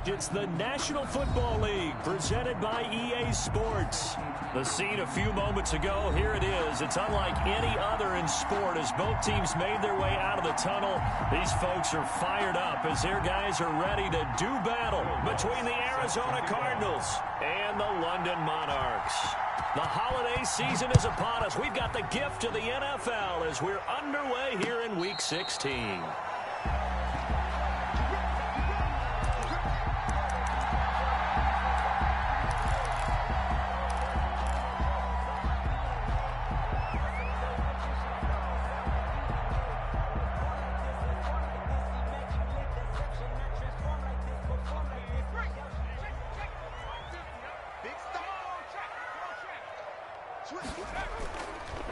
It's the National Football League presented by EA Sports. The scene a few moments ago, here it is. It's unlike any other in sport as both teams made their way out of the tunnel. These folks are fired up as their guys are ready to do battle between the Arizona Cardinals and the London Monarchs. The holiday season is upon us. We've got the gift of the NFL as we're underway here in Week 16.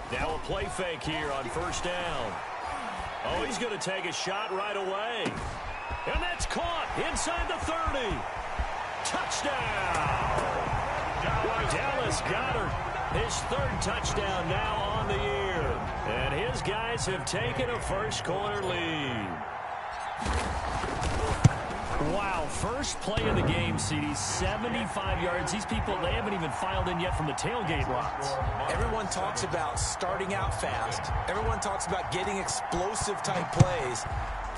Now a play fake here on first down. Oh, he's going to take a shot right away. And that's caught inside the 30. Touchdown! Dallas Goedert, his third touchdown now on the year. And his guys have taken a first-quarter lead. Wow, first play of the game, CD, 75 yards. These people, they haven't even filed in yet from the tailgate lots. Everyone talks about starting out fast. Everyone talks about getting explosive-type plays.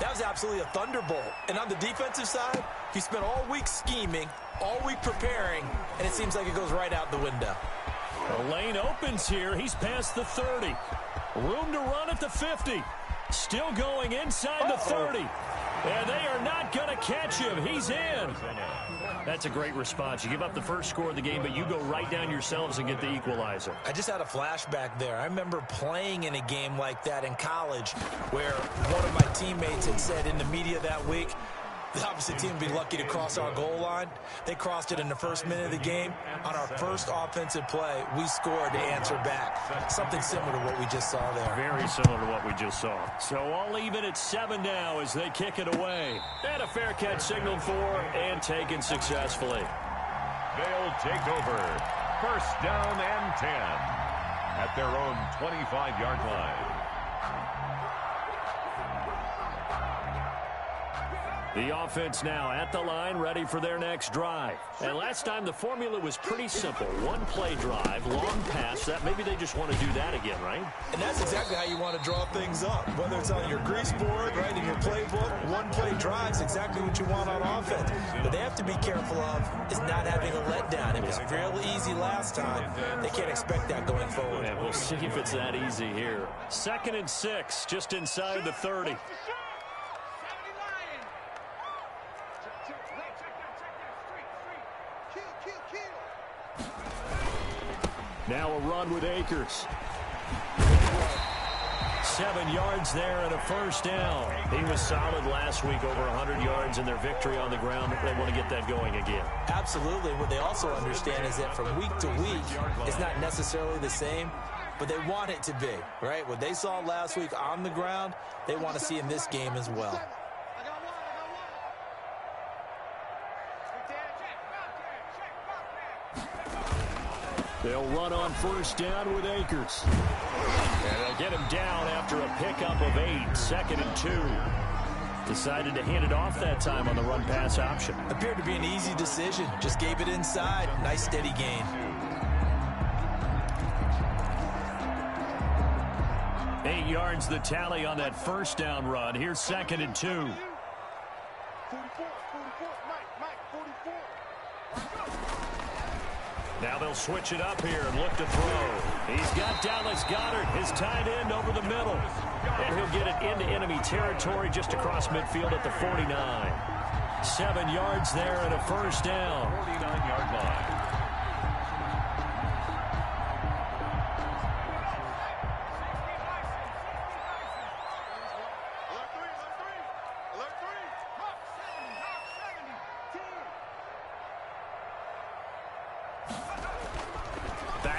That was absolutely a thunderbolt. And on the defensive side, he spent all week scheming, all week preparing, and it seems like it goes right out the window. The lane opens here. He's past the 30. Room to run at the 50. Still going inside the 30. And they are not going to catch him. He's in. That's a great response. You give up the first score of the game, but you go right down yourselves and get the equalizer. I just had a flashback there. I remember playing in a game like that in college where one of my teammates had said in the media that week, the opposite team would be lucky to cross our goal line. They crossed it in the first minute of the game. On our first offensive play, we scored to answer back. Something similar to what we just saw there. Very similar to what we just saw. So all even at 7 now as they kick it away. And a fair catch signaled for and taken successfully. They'll take over. First down and 10 at their own 25-yard line. The offense now at the line, ready for their next drive. And last time the formula was pretty simple. One play drive, long pass. That maybe they just want to do that again, right? And that's exactly how you want to draw things up. Whether it's on your grease board, right, in your playbook, one play drive is exactly what you want on offense. But they have to be careful of is not having a letdown. It was real easy last time. They can't expect that going forward. And we'll see if it's that easy here. 2nd and 6, just inside the 30. Now a run with Akers. 7 yards there and a first down. He was solid last week, over 100 yards in their victory on the ground. They want to get that going again. Absolutely. What they also understand is that from week to week, it's not necessarily the same, but they want it to be, right? What they saw last week on the ground, they want to see in this game as well. They'll run on first down with Akers. And they'll get him down after a pickup of 8, 2nd and 2. Decided to hand it off that time on the run-pass option. Appeared to be an easy decision. Just gave it inside. Nice steady gain. Eight yards the tally on that first down run. Here's 2nd and 2. Now they'll switch it up here and look to throw. He's got Dallas Goedert, his tight end, over the middle. And he'll get it into enemy territory just across midfield at the 49. 7 yards there and a first down. 49-yard line.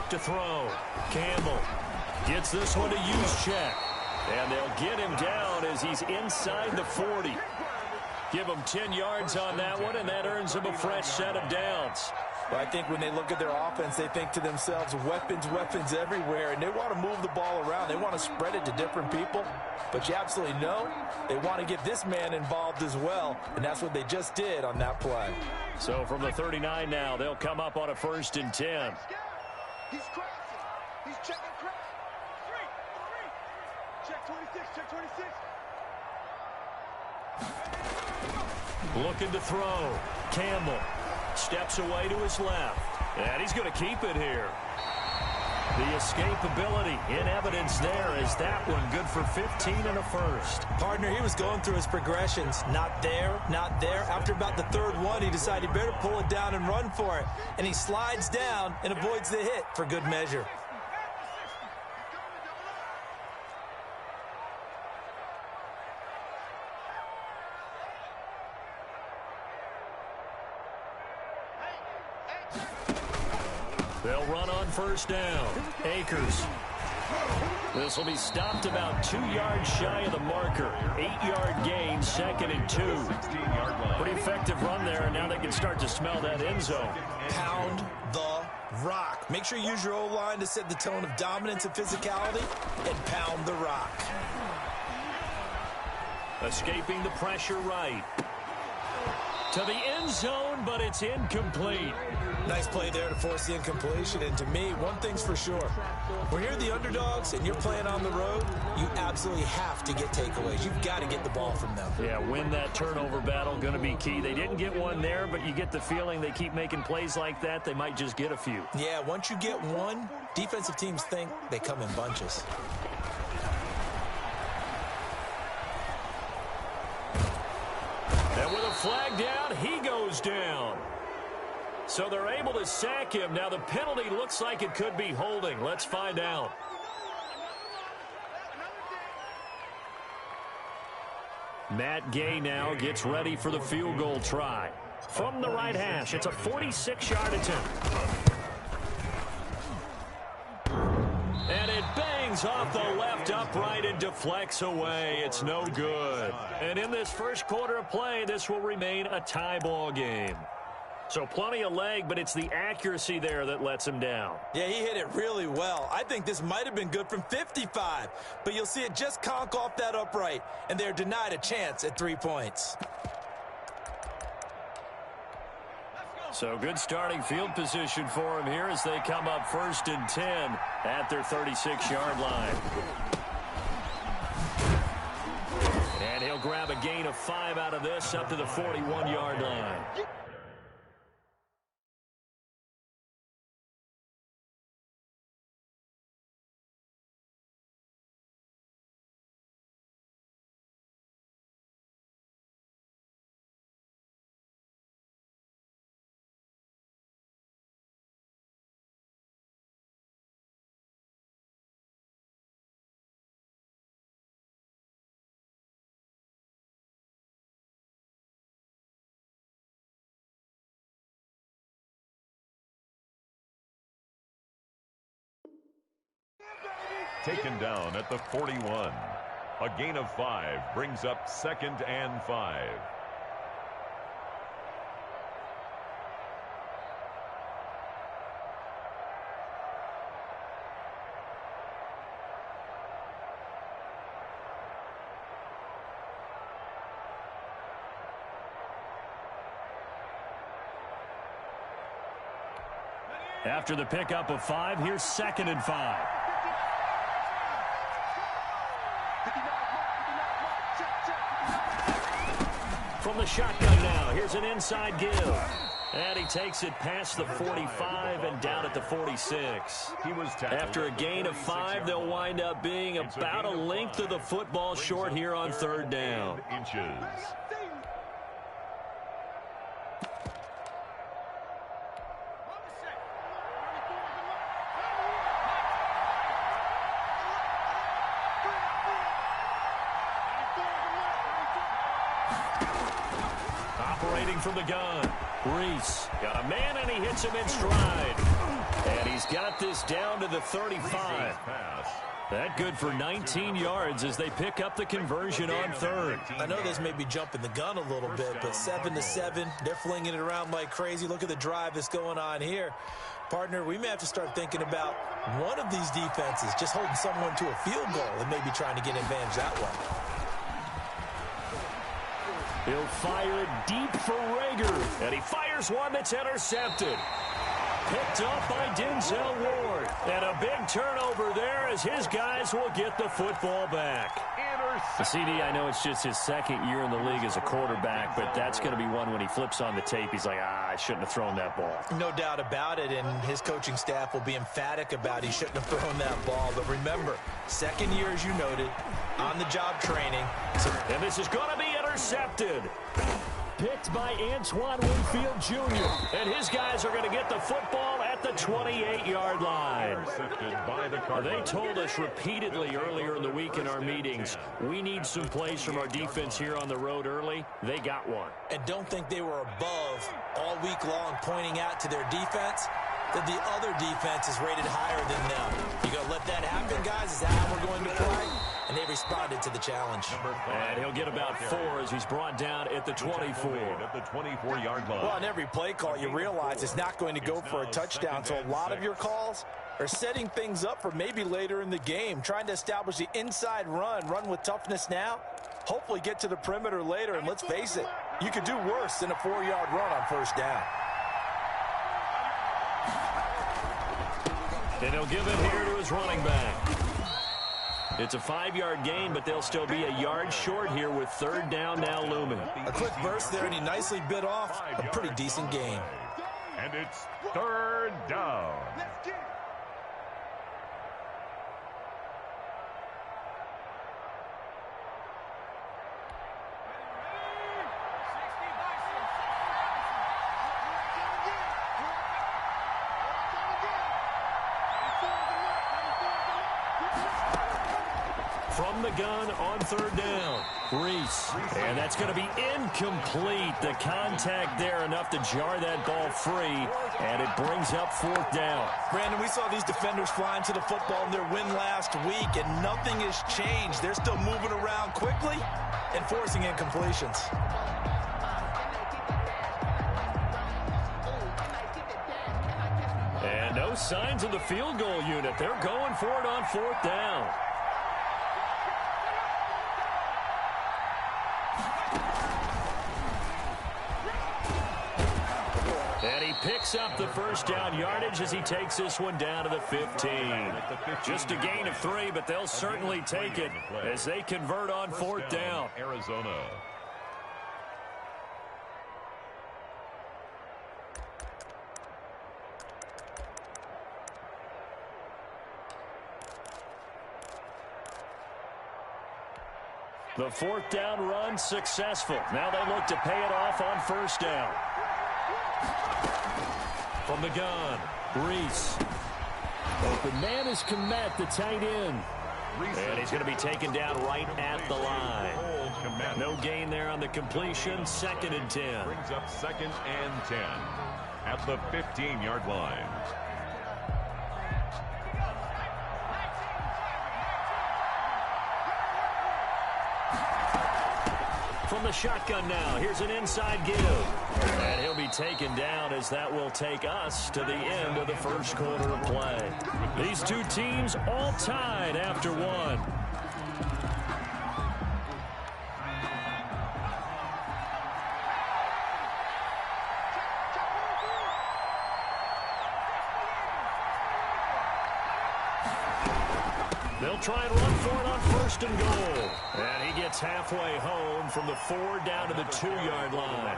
To throw. Campbell gets this one to use check. And they'll get him down as he's inside the 40. Give them 10 yards on that one, and that earns them a fresh set of downs. Well, I think when they look at their offense, they think to themselves, weapons, weapons everywhere, and they want to move the ball around. They want to spread it to different people, but you absolutely know they want to get this man involved as well, and that's what they just did on that play. So from the 39 now, they'll come up on a 1st and 10. He's crossing. He's checking cross. Check 26, check 26. Looking to throw. Campbell steps away to his left. And he's going to keep it here. The escapability in evidence there as that one good for 15 and a first. Partner, he was going through his progressions. Not there, not there. After about the 3rd one, he decided he better pull it down and run for it. And he slides down and avoids the hit for good measure. They'll run on 1st down. Akers. This will be stopped about 2 yards shy of the marker. 8-yard gain, 2nd and 2. Pretty effective run there, and now they can start to smell that end zone. Pound the rock. Make sure you use your O-line to set the tone of dominance and physicality, and pound the rock. Escaping the pressure right. To the end zone, but it's incomplete. Nice play there to force the incompletion. And to me, one thing's for sure. When you're the underdogs and you're playing on the road, you absolutely have to get takeaways. You've got to get the ball from them. Yeah, win that turnover battle, going to be key. They didn't get one there, but you get the feeling they keep making plays like that, they might just get a few. Yeah, once you get one, defensive teams think they come in bunches. And with a flag down, he goes down. So they're able to sack him. Now the penalty looks like it could be holding. Let's find out. Matt Gay now gets ready for the field goal try. From the right hash, it's a 46-yard attempt. And it bangs off the left upright and deflects away. It's no good. And in this first quarter of play, this will remain a tie ball game. So plenty of leg, but it's the accuracy there that lets him down. Yeah, he hit it really well. I think this might have been good from 55, but you'll see it just conk off that upright, and they're denied a chance at 3 points. So good starting field position for him here as they come up 1st and 10 at their 36-yard line. And he'll grab a gain of 5 out of this up to the 41-yard line. Taken down at the 41. A gain of 5 brings up 2nd and 5. After the pickup of 5, here's 2nd and 5. From the shotgun now, here's an inside give. And he takes it past the 45 and down at the 46. After a gain of 5, they'll wind up being about a length of the football short here on 3rd down. Operating from the gun, Reese got a man and he hits him in stride. And he's got this down to the 35. That good for 19 yards as they pick up the conversion on third. I know this may be jumping the gun a little bit, but 7-7, they're flinging it around like crazy. Look at the drive that's going on here. Partner, we may have to start thinking about one of these defenses just holding someone to a field goal and maybe trying to get advantage that way. He'll fire it deep for Rager, and he fires one that's intercepted. Picked up by Denzel Ward. And a big turnover there as his guys will get the football back. CD, I know it's just his second year in the league as a quarterback, but that's going to be one when he flips on the tape. He's like, I shouldn't have thrown that ball. No doubt about it, and his coaching staff will be emphatic about he shouldn't have thrown that ball. But remember, second year, as you noted, on-the-job training. And this is going to be intercepted. Picked by Antoine Winfield Jr. And his guys are going to get the football at the 28-yard line. They told us repeatedly earlier in the week in our meetings, we need some plays from our defense here on the road early. They got one. And don't think they were above all week long pointing out to their defense that the other defense is rated higher than them. You going to let that happen, guys? Is that how we're going to play? And they responded to the challenge. And he'll get about 4 as he's brought down at the 24. At the 24-yard line. Well, on every play call, you realize it's not going to go for a touchdown. So a lot of your calls are setting things up for maybe later in the game, trying to establish the inside run with toughness now, hopefully get to the perimeter later. And let's face it, you could do worse than a 4-yard run on first down. And he'll give it here to his running back. It's a 5-yard gain, but they'll still be a yard short here with third down now looming. A quick burst there, and he nicely bit off a pretty decent gain. And it's third down. From the gun on third down, Reese. And that's going to be incomplete. The contact there enough to jar that ball free, and it brings up fourth down. Brandon, we saw these defenders flying to the football in their win last week, and nothing has changed. They're still moving around quickly and forcing incompletions. And no signs of the field goal unit. They're going for it on fourth down. And he picks up the first down yardage as he takes this one down to the 15. Just a gain of 3, but they'll certainly take it as they convert on fourth down. Arizona. The fourth down run successful. Now they look to pay it off on first down. From the gun, Reese. Open man is Kmet, the tight end. And he's going to be taken down right at the line. No gain there on the completion. Second and 10. Brings up second and 10 at the 15-yard line. From the shotgun now, here's an inside give. And he'll be taken down as that will take us to the end of the first quarter of play. These two teams all tied after one. They'll try and run for it on first and goal. And he gets halfway home from the 4 down to the 2-yard line.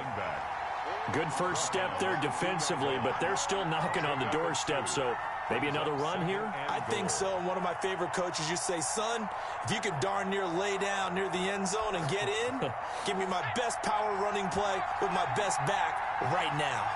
Good first step there defensively, but they're still knocking on the doorstep, so maybe another run here? I think so. And one of my favorite coaches used to say, son, if you could darn near lay down near the end zone and get in, give me my best power running play with my best back right now.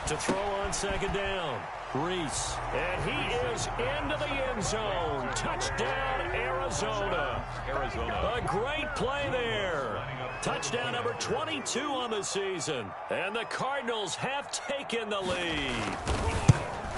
To throw on second down, Reese. And he is into the end zone. Touchdown, Arizona. Arizona. A great play there. Touchdown number 22 on the season. And the Cardinals have taken the lead.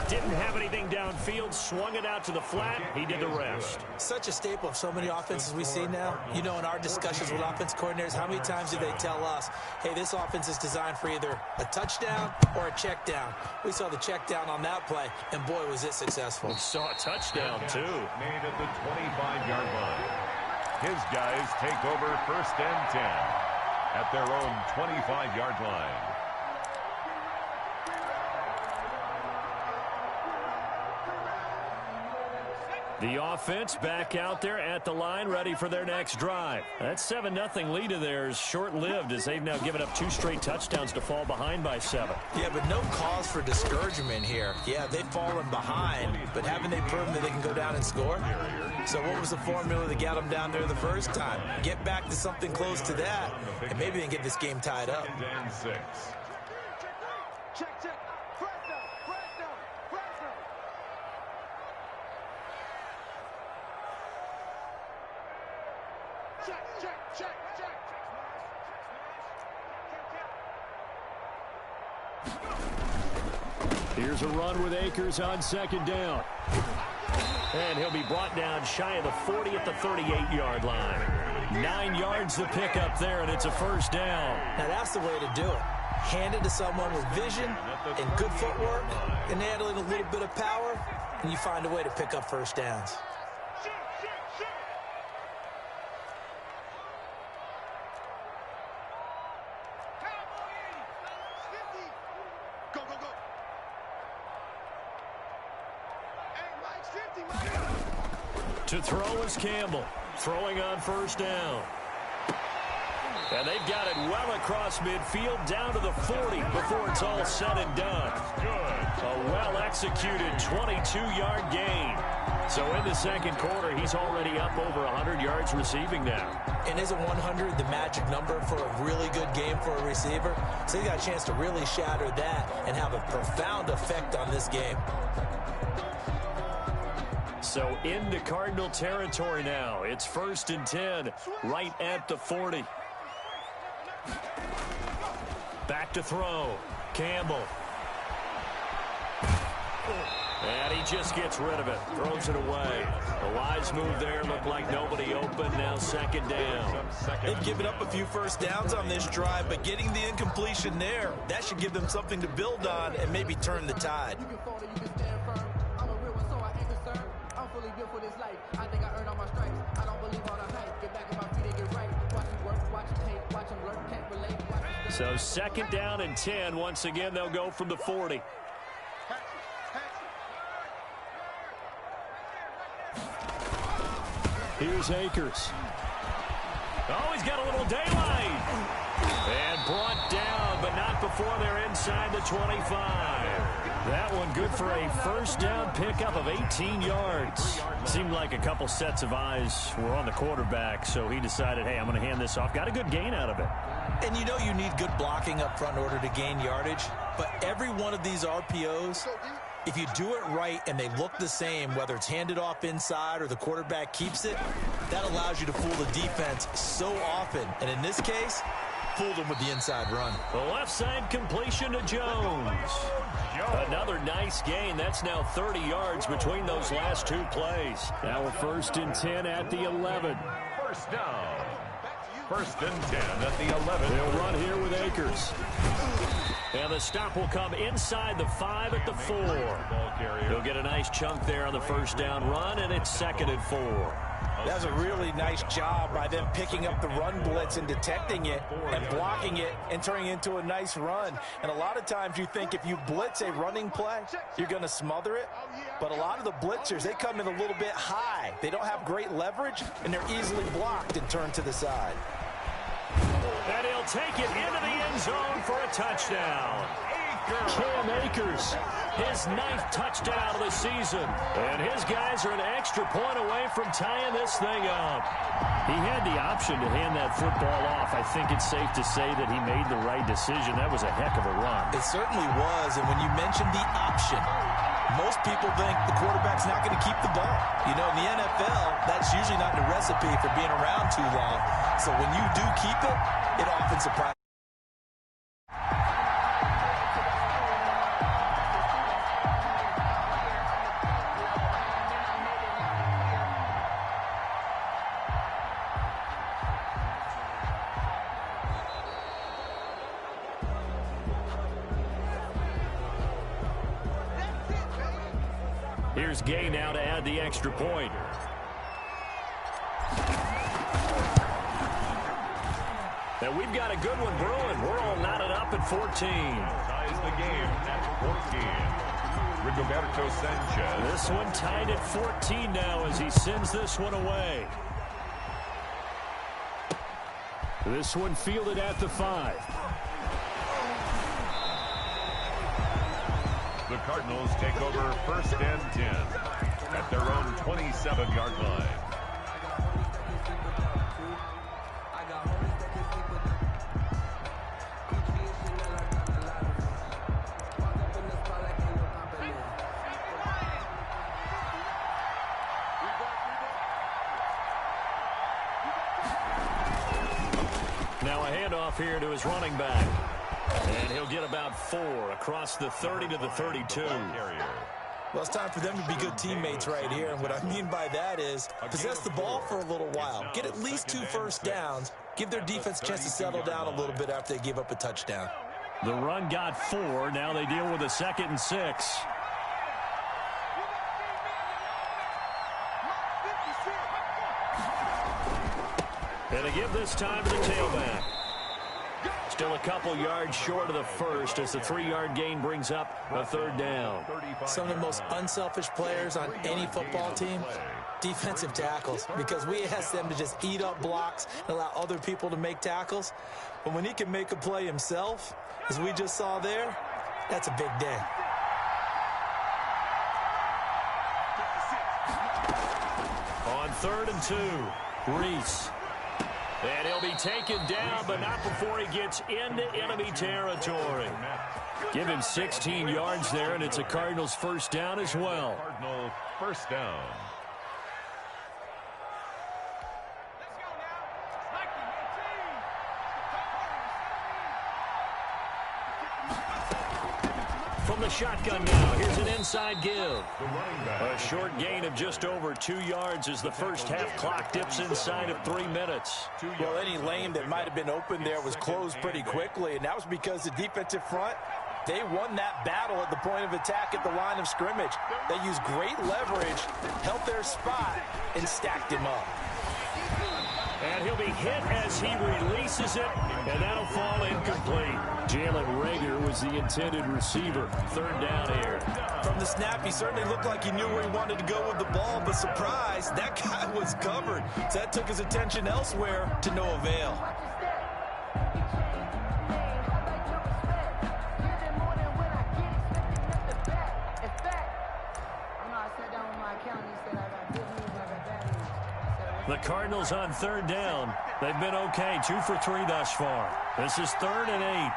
Didn't have anything downfield, swung it out to the flat. He did the rest. Such a staple of so many offenses we see now. You know, in our discussions with offense coordinators, how many times do they tell us, hey, this offense is designed for either a touchdown or a check down. We saw the check down on that play, and boy, was it successful. We saw a touchdown, too. Made at the 25-yard line. His guys take over 1st and 10 at their own 25-yard line. The offense back out there at the line, ready for their next drive. That 7-0 lead of theirs short-lived as they've now given up 2 straight touchdowns to fall behind by 7. Yeah, but no cause for discouragement here. Yeah, they've fallen behind, but haven't they proven that they can go down and score? So what was the formula that got them down there the first time? Get back to something close to that, and maybe they can get this game tied up. 2nd and 6. Check, check. Press down, press down, press down. Check, check, check, check. Here's a run with Akers on 2nd down. And he'll be brought down shy of the 40 at the 38-yard line. 9 yards to pick up there, and it's a 1st down. Now that's the way to do it. Hand it to someone with vision and good footwork, and add in a little bit of power, and you find a way to pick up 1st downs. Go, go, go. Hey, Mike's 50, Mike. To throw is Campbell, throwing on 1st down. And they've got it well across midfield, down to the 40 before it's all said and done. A well-executed 22-yard gain. So in the 2nd quarter, he's already up over 100 yards receiving now. And isn't 100 the magic number for a really good game for a receiver? So he got a chance to really shatter that and have a profound effect on this game. So into Cardinal territory now. It's 1st and 10, right at the 40. Back to throw. Campbell. And he just gets rid of it. Throws it away. A wise move there. Looked like nobody open. Now 2nd down. They've given up a few 1st downs on this drive, but getting the incompletion there, that should give them something to build on and maybe turn the tide. You can fall or you can stand firm. I'm a real one, so I ain't concerned. I'm fully built for this life. I think I earned all my stripes. I don't believe all the hype. Get back on my feet and get right. Watch it work, watch it tape, watch them learn, can't relate. So 2nd down and 10. Once again, they'll go from the 40. Here's Akers. Oh, he's got a little daylight. And brought down, but not before they're inside the 25. That one good for a 1st down pickup of 18 yards. Seemed like a couple sets of eyes were on the quarterback, so he decided, hey, I'm going to hand this off. Got a good gain out of it. And you know you need good blocking up front in order to gain yardage, but every one of these RPOs, if you do it right and they look the same, whether it's handed off inside or the quarterback keeps it, that allows you to fool the defense so often. And in this case, fooled them with the inside run. The left side completion to Jones. Another nice gain. That's now 30 yards between those last 2 plays. Now we're 1st and 10 at the 11. 1st down. 1st and 10 at the 11. They'll run here with Akers. And the stop will come inside the 5 at the 4. He'll get a nice chunk there on the 1st down run, and it's 2nd and 4. That was a really nice job by them picking up the run blitz and detecting it and blocking it and turning it into a nice run. And a lot of times you think if you blitz a running play, you're going to smother it. But a lot of the blitzers, they come in a little bit high. They don't have great leverage, and they're easily blocked and turned to the side. And he'll take it into the end zone for a touchdown. Cam Akers, his 9th touchdown of the season. And his guys are an extra point away from tying this thing up. He had the option to hand that football off. I think it's safe to say that he made the right decision. That was a heck of a run. It certainly was. And when you mentioned the option, most people think the quarterback's not going to keep the ball. You know, in the NFL, that's usually not the recipe for being around too long. So when you do keep it, it often surprises. Here's Gay now to add the extra point. And we've got a good one brewing. We're all knotted up at 14. Ties the game at 14. Rigoberto Sanchez. This one tied at 14 now as he sends this one away. This one fielded at the 5. The Cardinals take over first and 10 at their own 27-yard line. Now a handoff here to his running back. And he'll get about 4 across the 30 to the 32. Well, it's time for them to be good teammates right here. And what I mean by that is possess the ball for a little while. Get at least 2 first downs. Give their defense a chance to settle down a little bit after they give up a touchdown. The run got 4. Now they deal with a 2nd and 6. And a give this time to the tailback. Still a couple yards short of the first as the 3-yard gain brings up a 3rd down. Some of the most unselfish players on any football team, defensive tackles, because we ask them to just eat up blocks and allow other people to make tackles. But when he can make a play himself, as we just saw there, that's a big day. On 3rd and 2, Reese. And he'll be taken down, but not before he gets into enemy territory. Give him 16 yards there, and it's a Cardinals first down as well. Cardinal first down. From the shotgun now, here's an inside give. A short gain of just over 2 yards as the first half clock dips inside of 3 minutes. Well, any lane that might have been open there was closed pretty quickly, and that was because the defensive front, they won that battle at the point of attack at the line of scrimmage. They used great leverage, held their spot, and stacked him up. And he'll be hit as he releases it, and that'll fall incomplete. Jalen Reagor was the intended receiver. 3rd down here. From the snap, he certainly looked like he knew where he wanted to go with the ball, but surprise, that guy was covered. So that took his attention elsewhere to no avail. The Cardinals on 3rd down. They've been okay, 2 for 3 thus far. This is 3rd and 8.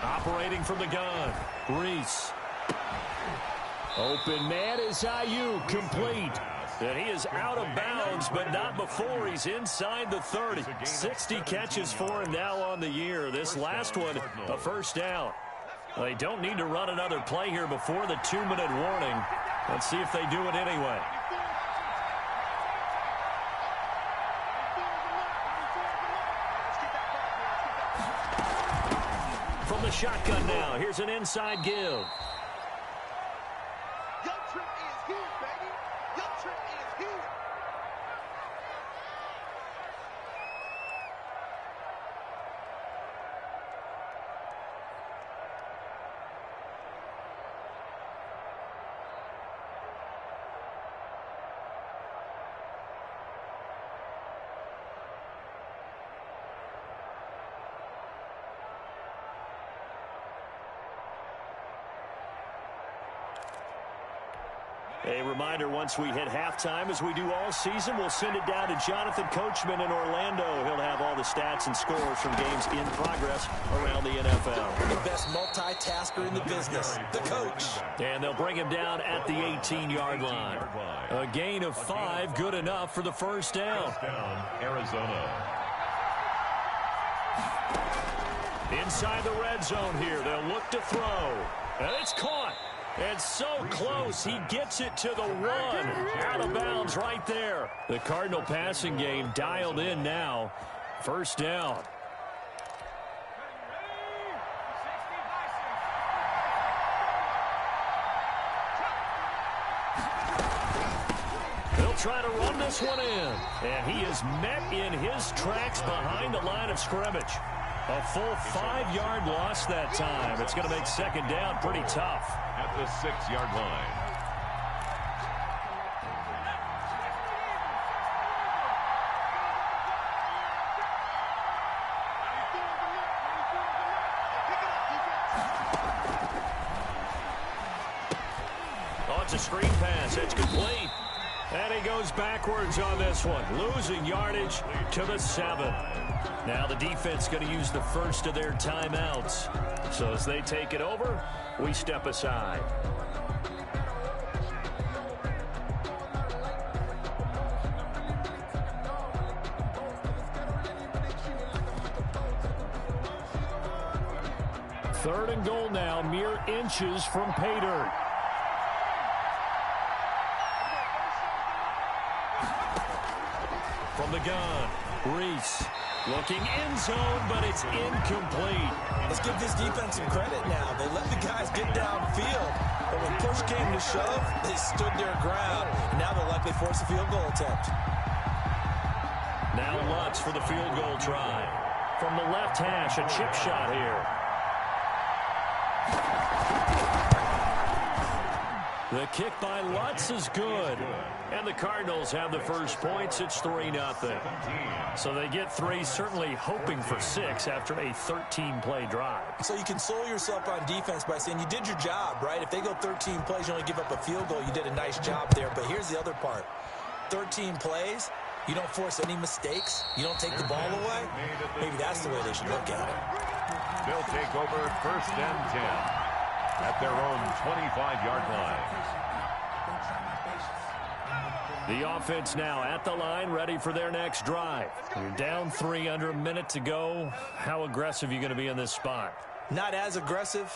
Operating from the gun, Reese. Open man is Ayuk, complete. And he is out of bounds, but not before he's inside the 30. 60 catches for him now on the year. This last one, a first down. They don't need to run another play here before the 2-minute warning. Let's see if they do it anyway. From the shotgun now, here's an inside give. A reminder, once we hit halftime, as we do all season, we'll send it down to Jonathan Coachman in Orlando. He'll have all the stats and scores from games in progress around the NFL. The best multitasker in the business, the coach. And they'll bring him down at the 18-yard line. A gain of 5, good enough for the first down. Arizona. Inside the red zone here, they'll look to throw. And it's caught. And so close, he gets it to the 1. Out of bounds right there. The Cardinal passing game dialed in now. First down. They'll try to run this one in. And he is met in his tracks behind the line of scrimmage. A full 5-yard loss that time. It's going to make second down pretty tough. At the 6-yard line. Oh, it's a screen pass. It's complete. And he goes backwards on this one, losing yardage to the 7. Now the defense going to use the first of their timeouts. So as they take it over, we step aside. Third and goal now, mere inches from pay dirt. From the gun, Reese looking end zone, but it's incomplete. Let's give this defense some credit now. They let the guys get downfield, but when push came to shove, they stood their ground. Now they'll likely force a field goal attempt. Now Lutz for the field goal try. From the left hash, a chip shot here. The kick by Lutz is good. And the Cardinals have the first points. It's 3-0. So they get 3, certainly hoping for 6 after a 13-play drive. So you console yourself on defense by saying you did your job, right? If they go 13 plays, you only give up a field goal, you did a nice job there. But here's the other part. 13 plays, you don't force any mistakes, you don't take the ball away. Maybe that's the way they should look at it. They'll take over first and 10 at their own 25-yard line. The offense now at the line, ready for their next drive. You're down 3, under a minute to go. How aggressive are you going to be in this spot? Not as aggressive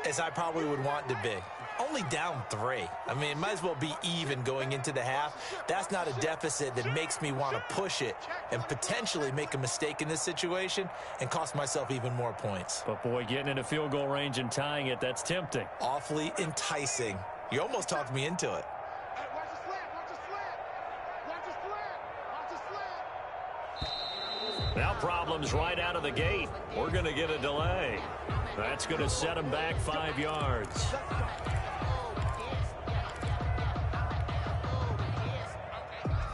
as I probably would want to be. Only down 3. I mean, it might as well be even going into the half. That's not a deficit that makes me want to push it and potentially make a mistake in this situation and cost myself even more points. But, boy, getting into field goal range and tying it, that's tempting. Awfully enticing. You almost talked me into it. Now problems right out of the gate. We're going to get a delay. That's going to set them back 5 yards.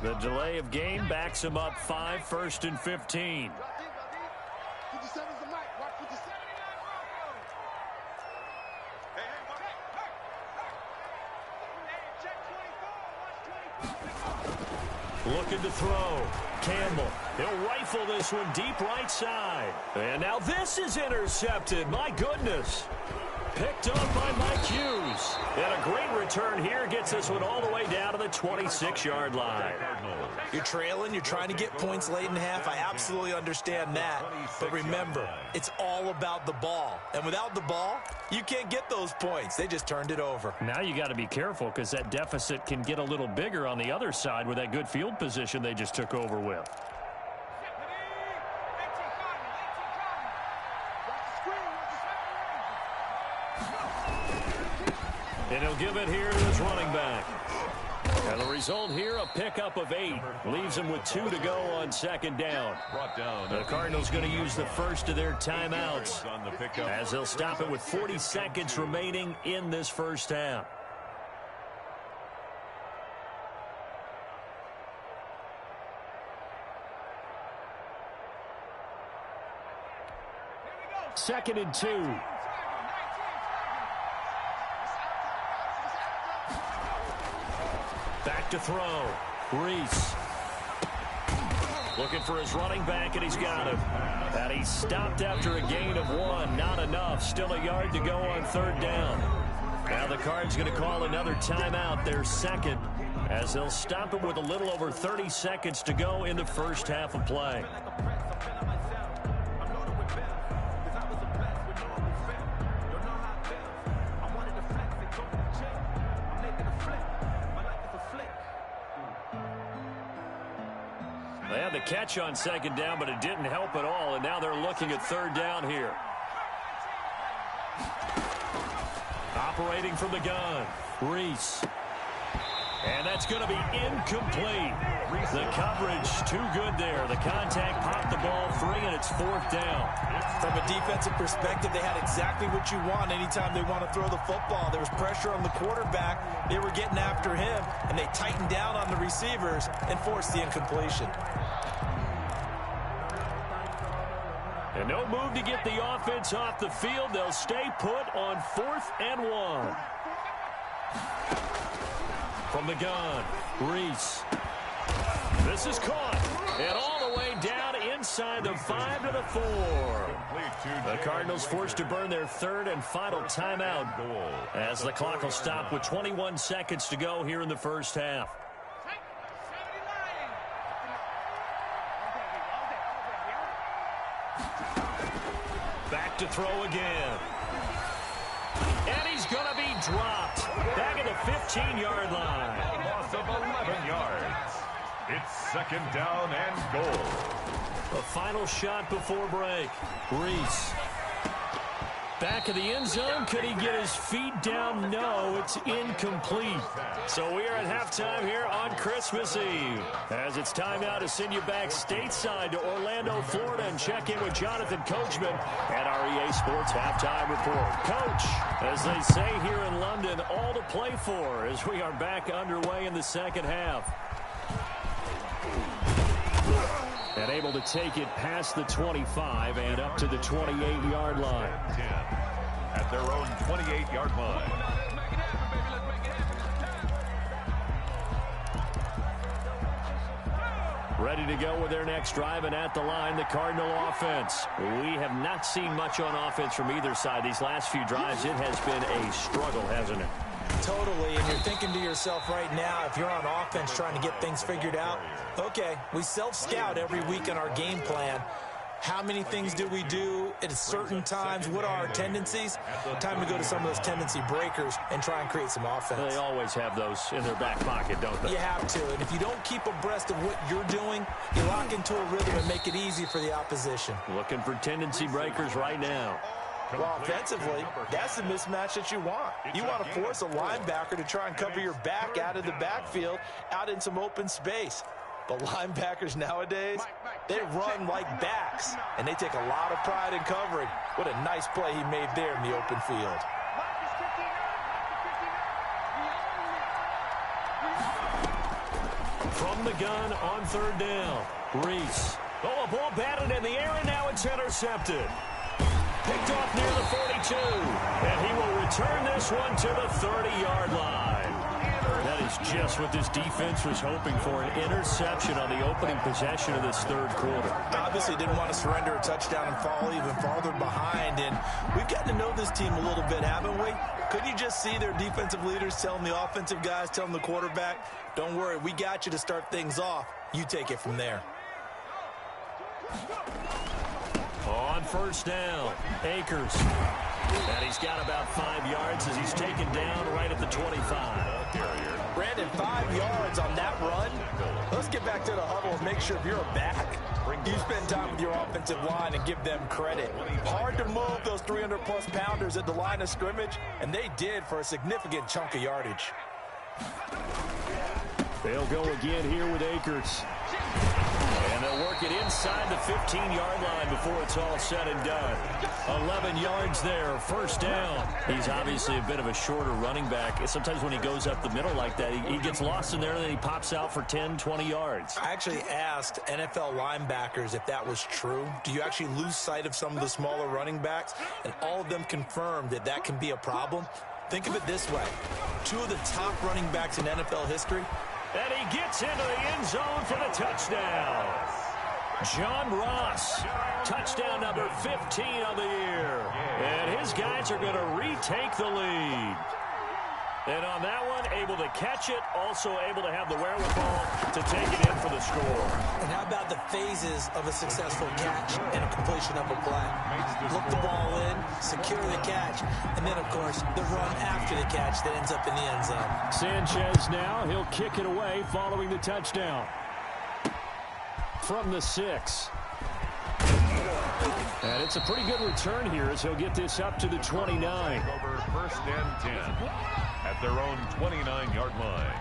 The delay of game backs them up 5, 1st and 15. Looking to throw. Campbell. He'll rifle this one deep right side. And now this is intercepted. My goodness. Picked up by Mike Hughes. And a great return here gets this one all the way down to the 26-yard line. You're trailing. You're trying to get points late in half. I absolutely understand that. But remember, it's all about the ball. And without the ball, you can't get those points. They just turned it over. Now you got to be careful because that deficit can get a little bigger on the other side with that good field position they just took over with. And he'll give it here to his running back. And the result here, a pickup of 8. Leaves him with 2 to go on second down. The Cardinals going to use the first of their timeouts as they'll stop it with 40 seconds remaining in this first half. Second and 2. Back to throw. Reese. Looking for his running back, and he's got him. And he's stopped after a gain of 1. Not enough. Still a yard to go on 3rd down. Now the Cards going to call another timeout, their second, as they'll stop it with a little over 30 seconds to go in the first half of play. They had the catch on 2nd down, but it didn't help at all, and now they're looking at 3rd down here. Operating from the gun, Reese. And that's going to be incomplete. The coverage too good there. The contact popped the ball free, and it's 4th down. From a defensive perspective, they had exactly what you want anytime they want to throw the football. There was pressure on the quarterback. They were getting after him, and they tightened down on the receivers and forced the incompletion. And no move to get the offense off the field. They'll stay put on 4th and 1. From the gun, Reese. This is caught. And all the way down inside the 5 to the 4. The Cardinals forced to burn their 3rd and final timeout as the clock will stop with 21 seconds to go here in the first half. Back to throw again. And he's going to be dropped. Back at the 15-yard line. Loss of 11 yards. It's 2nd down and goal. The final shot before break. Reese. Back of the end zone. Could he get his feet down? No, it's incomplete. So we are at halftime here on Christmas Eve. As it's time now to send you back stateside to Orlando, Florida, and check in with Jonathan Coachman at our EA Sports Halftime Report. Coach, as they say here in London, all to play for as we are back underway in the second half. And able to take it past the 25 and up to the 28-yard line. 10 at their own 28-yard line. Ready to go with their next drive, and at the line, the Cardinal offense. We have not seen much on offense from either side. These last few drives, it has been a struggle, hasn't it? Totally, and you're thinking to yourself right now, if you're on offense trying to get things figured out, okay, we self-scout every week in our game plan. How many things do we do at certain times? What are our tendencies? Time to go to some of those tendency breakers and try and create some offense. They always have those in their back pocket, don't they? You have to, and if you don't keep abreast of what you're doing, you lock into a rhythm and make it easy for the opposition. Looking for tendency breakers right now. Well, offensively, that's the mismatch that you want. You want to force a linebacker to try and cover your back out of the backfield, out in some open space. But linebackers nowadays, they run like backs, and they take a lot of pride in covering. What a nice play he made there in the open field. From the gun on 3rd down, Reese. Oh, a ball batted in the air, and now it's intercepted. Picked off near the 42, and he will return this one to the 30-yard line. That is just what this defense was hoping for, an interception on the opening possession of this 3rd quarter. Obviously didn't want to surrender a touchdown and fall even farther behind, and we've gotten to know this team a little bit, haven't we? Couldn't you just see their defensive leaders telling the offensive guys, telling the quarterback, don't worry, we got you to start things off. You take it from there. On 1st down, Akers. And he's got about 5 yards as he's taken down right at the 25. Brandon, 5 yards on that run. Let's get back to the huddle and make sure if you're a back, you spend time with your offensive line and give them credit. Hard to move those 300-plus pounders at the line of scrimmage, and they did for a significant chunk of yardage. They'll go again here with Akers. And they'll work it inside the 15-yard line before it's all said and done. 11 yards there, 1st down. He's obviously a bit of a shorter running back. Sometimes when he goes up the middle like that, he gets lost in there, and then he pops out for 10, 20 yards. I actually asked NFL linebackers if that was true. Do you actually lose sight of some of the smaller running backs? And all of them confirmed that that can be a problem. Think of it this way. 2 of the top running backs in NFL history And he gets into the end zone for the touchdown. John Ross, touchdown number 15 of the year. And his guys are going to retake the lead. And on that one, able to catch it, also able to have the wherewithal to take it in for the score. And how about the phases of a successful catch and a completion of a play? Look the ball in, secure the catch, and then, of course, the run after the catch that ends up in the end zone. Sanchez now, he'll kick it away following the touchdown. From the 6. And it's a pretty good return here as he'll get this up to the 29. Over first and 10 at their own 29-yard line.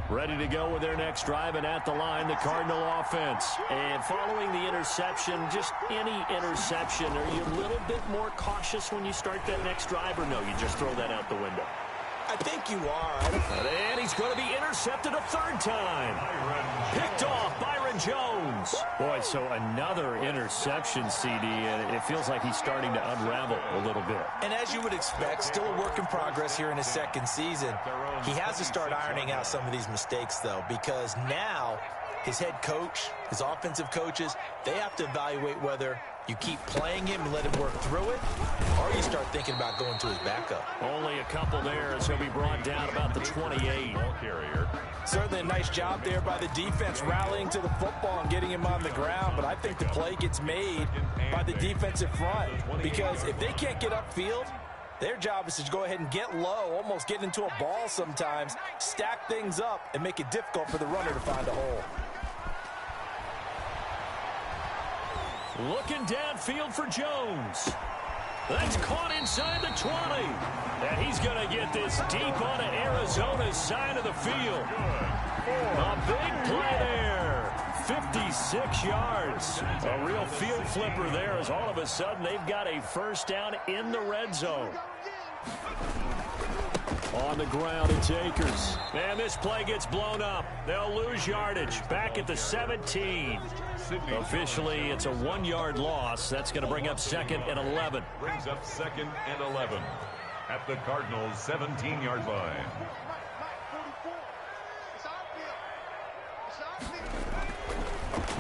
Ready to go with their next drive, and at the line, the Cardinal offense. And following the interception, just any interception, are you a little bit more cautious when you start that next drive, or no, you just throw that out the window? I think you are. And he's going to be intercepted a third time. Picked off Byron Jones. Boy, so another interception, CD, and it feels like he's starting to unravel a little bit. And as you would expect, still a work in progress here in his second season. He has to start ironing out some of these mistakes, though, because now his head coach, his offensive coaches, they have to evaluate whether you keep playing him and let him work through it, or you start thinking about going to his backup. Only a couple there as he'll be brought down about the 28. Ball carrier. Certainly a nice job there by the defense rallying to the football and getting him on the ground, but I think the play gets made by the defensive front, because if they can't get upfield, their job is to go ahead and get low, almost get into a ball sometimes, stack things up, and make it difficult for the runner to find a hole. Looking downfield for Jones. That's caught inside the 20. And he's going to get this deep onto Arizona's side of the field. A big play there. 56 yards. A real field flipper there as all of a sudden they've got a first down in the red zone. On the ground, it's Akers. And this play gets blown up. They'll lose yardage. Back at the 17. Officially, it's a 1-yard loss. That's going to bring up 2nd and 11. Brings up 2nd and 11 at the Cardinals' 17-yard line.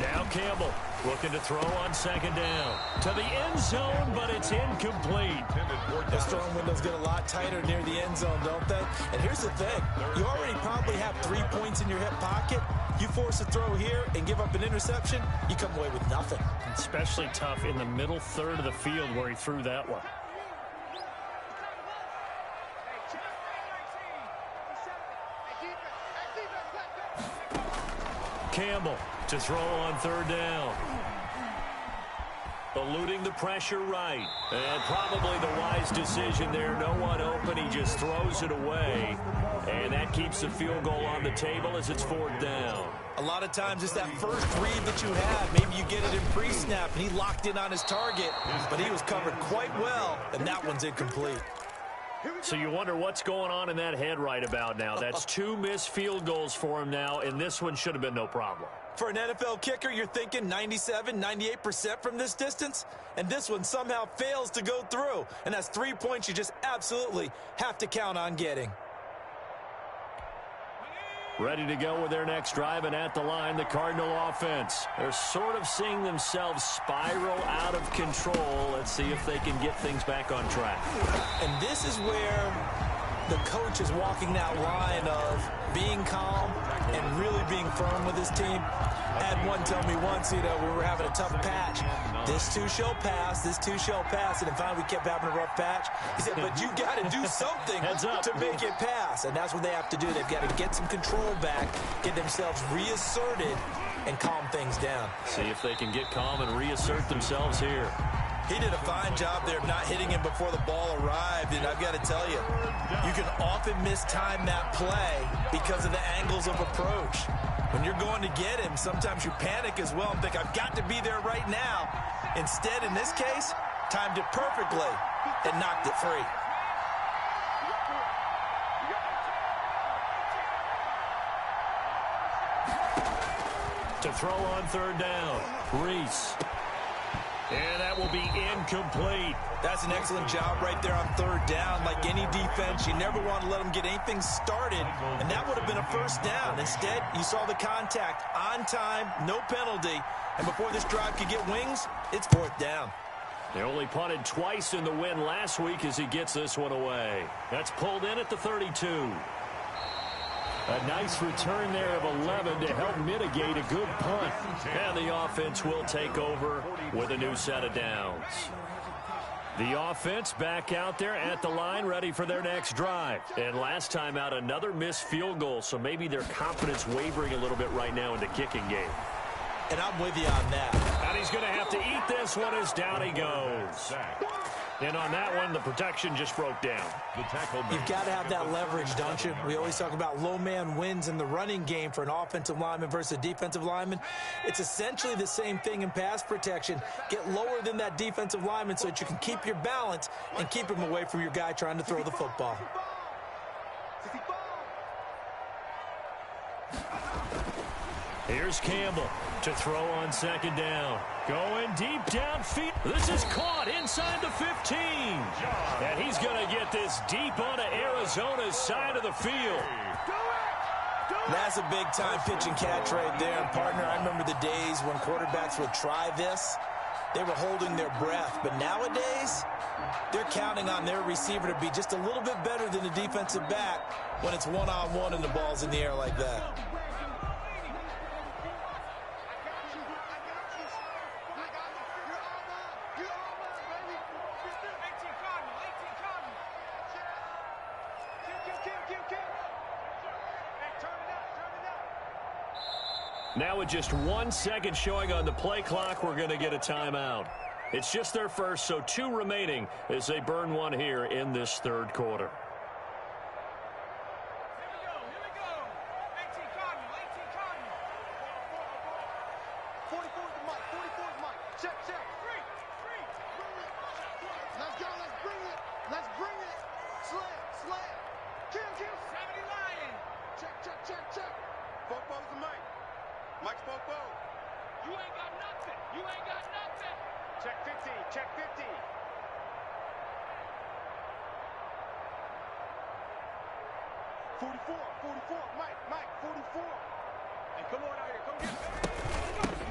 Now Campbell looking to throw on 2nd down. To the end zone, but it's incomplete. Those throwing windows get a lot tighter near the end zone, don't they? And here's the thing. You already probably have 3 points in your hip pocket. You force a throw here and give up an interception, you come away with nothing. Especially tough in the middle third of the field where he threw that one. Campbell to throw on 3rd down. Eluding the pressure right. And probably the wise decision there. No one open. He just throws it away. And that keeps the field goal on the table as it's 4th down. A lot of times it's that first read that you have. Maybe you get it in pre-snap, and he locked in on his target, but he was covered quite well, and that one's incomplete. So you wonder what's going on in that head right about now. That's 2 missed field goals for him now, and this one should have been no problem. For an NFL kicker, you're thinking 97, 98% from this distance, and this one somehow fails to go through. And that's 3 points you just absolutely have to count on getting. Ready to go with their next drive, and at the line, the Cardinal offense. They're sort of seeing themselves spiral out of control. Let's see if they can get things back on track. And this is where the coach is walking that line of being calm and really being firm with his team. I had one tell me once, we were having a tough patch. This too shall pass, this too shall pass. And then finally we kept having a rough patch. He said, but you got to do something to make it pass. And that's what they have to do. They've got to get some control back, get themselves reasserted, and calm things down. See if they can get calm and reassert themselves here. He did a fine job there of not hitting him before the ball arrived, and I've got to tell you, you can often mistime that play because of the angles of approach. When you're going to get him, sometimes you panic as well and think, I've got to be there right now. Instead, in this case, timed it perfectly and knocked it free. To throw on 3rd down, Reese. And that will be incomplete. That's an excellent job right there on third down. Like any defense, you never want to let them get anything started, and that would have been a first down. Instead, you saw the contact on time, no penalty, and before this drive could get wings, it's fourth down. They only punted twice in the win last week as he gets this one away. That's pulled in at the 32. A nice return there of 11 to help mitigate a good punt. And the offense will take over with a new set of downs. The offense back out there at the line, ready for their next drive. And last time out, another missed field goal, so maybe their confidence wavering a little bit right now in the kicking game. And I'm with you on that. And he's going to have to eat this one as down he goes. And on that one, the protection just broke down. You've got to have that leverage, don't you? We always talk about low man wins in the running game for an offensive lineman versus a defensive lineman. It's essentially the same thing in pass protection. Get lower than that defensive lineman so that you can keep your balance and keep him away from your guy trying to throw the football. Here's Campbell to throw on second down. Going deep downfield. This is caught inside the 15. And he's going to get this deep onto Arizona's side of the field. That's a big-time pitch and catch right there. And, partner, I remember the days when quarterbacks would try this. They were holding their breath. But nowadays, they're counting on their receiver to be just a little bit better than the defensive back when it's one-on-one and the ball's in the air like that. Now with just 1 second showing on the play clock, we're going to get a timeout. It's just their first, so 2 remaining as they burn one here in this third quarter.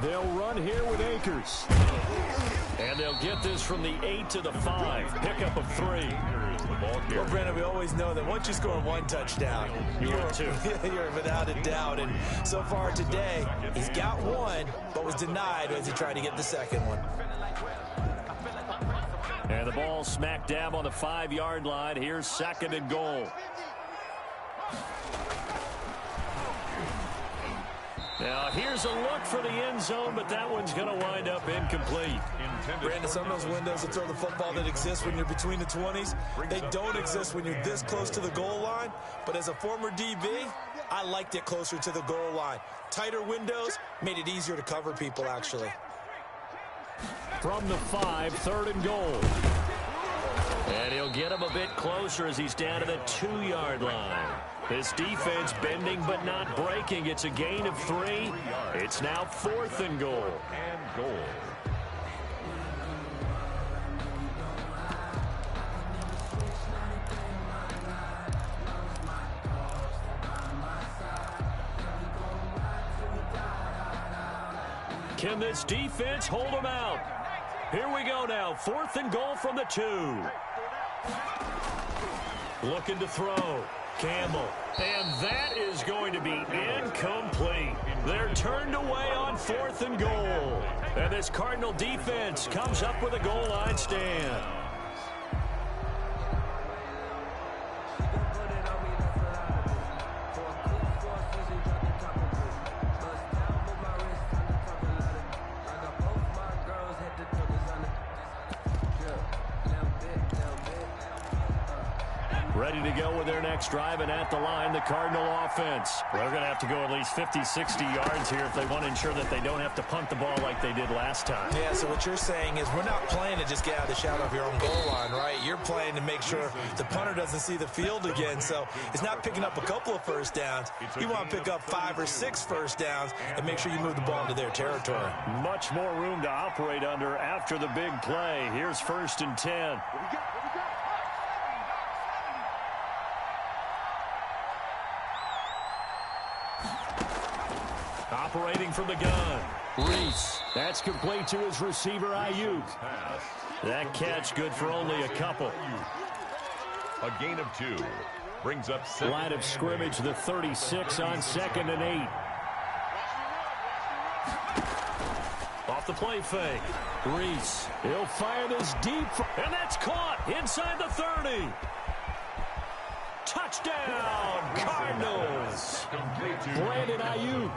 They'll run here with Akers. And they'll get this from the 8 to the 5. Pickup of 3. Well, Brandon, we always know that once you score 1 touchdown, you're without a doubt. And so far today, he's got 1, but was denied as he tried to get the second one. And the ball smack dab on the 5-yard line. Here's second and goal. Now, here's a look for the end zone, but that one's going to wind up incomplete. Brandon, some of those windows to throw the football that exist when you're between the 20s, they don't exist when you're this close to the goal line. But as a former DB, I liked it closer to the goal line. Tighter windows made it easier to cover people, actually. From the 5, third and goal. And he'll get him a bit closer as he's down to the 2-yard line. This defense bending but not breaking. It's a gain of 3. It's now 4th and goal. And goal. Can this defense hold him out? Here we go now. 4th and goal from the 2. Looking to throw. Campbell. And that is going to be incomplete. They're turned away on 4th and goal. And this Cardinal defense comes up with a goal line stand. Ready to go with their next drive, and at the line, the Cardinal offense. They're going to have to go at least 50, 60 yards here if they want to ensure that they don't have to punt the ball like they did last time. Yeah, so what you're saying is we're not playing to just get out of the shadow of your own goal line, right? You're playing to make sure the punter doesn't see the field again. So it's not picking up a couple of first downs. You want to pick up 5 or 6 first downs and make sure you move the ball into their territory. Much more room to operate under after the big play. Here's 1st and 10. Operating from the gun. Reese. That's complete to his receiver, Ayuk. That catch good for only a couple. A gain of 2. Brings up 7. Line of scrimmage, the 36 on 2nd and 8. Off the play fake. Reese. He'll fire this deep. And that's caught inside the 30. Touchdown, Cardinals. Brandon Ayuk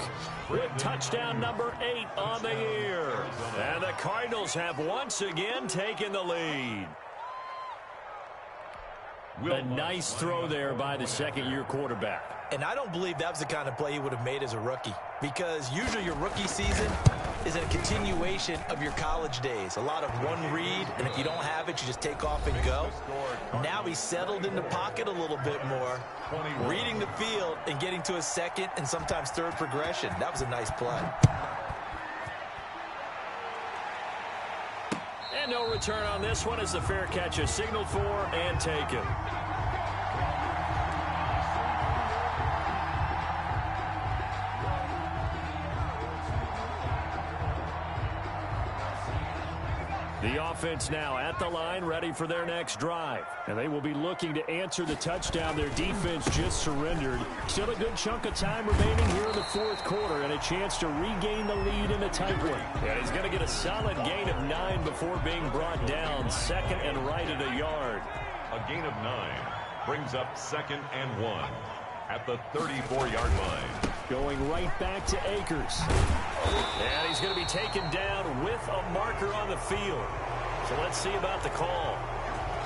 with touchdown number 8 on the year. And the Cardinals have once again taken the lead. A nice throw there by the second-year quarterback. And I don't believe that was the kind of play he would have made as a rookie, because usually your rookie season is a continuation of your college days. A lot of one read, and if you don't have it, you just take off and go. Now he's settled in the pocket a little bit more, reading the field and getting to a second and sometimes third progression. That was a nice play. And no return on this one as the fair catch is signaled for and taken. The offense now at the line, ready for their next drive. And they will be looking to answer the touchdown their defense just surrendered. Still a good chunk of time remaining here in the 4th quarter and a chance to regain the lead in a tight one. And he's going to get a solid gain of 9 before being brought down. 2nd and right at a yard. A gain of 9 brings up 2nd and 1 at the 34-yard line. Going right back to Akers. And he's going to be taken down with a marker on the field. So let's see about the call.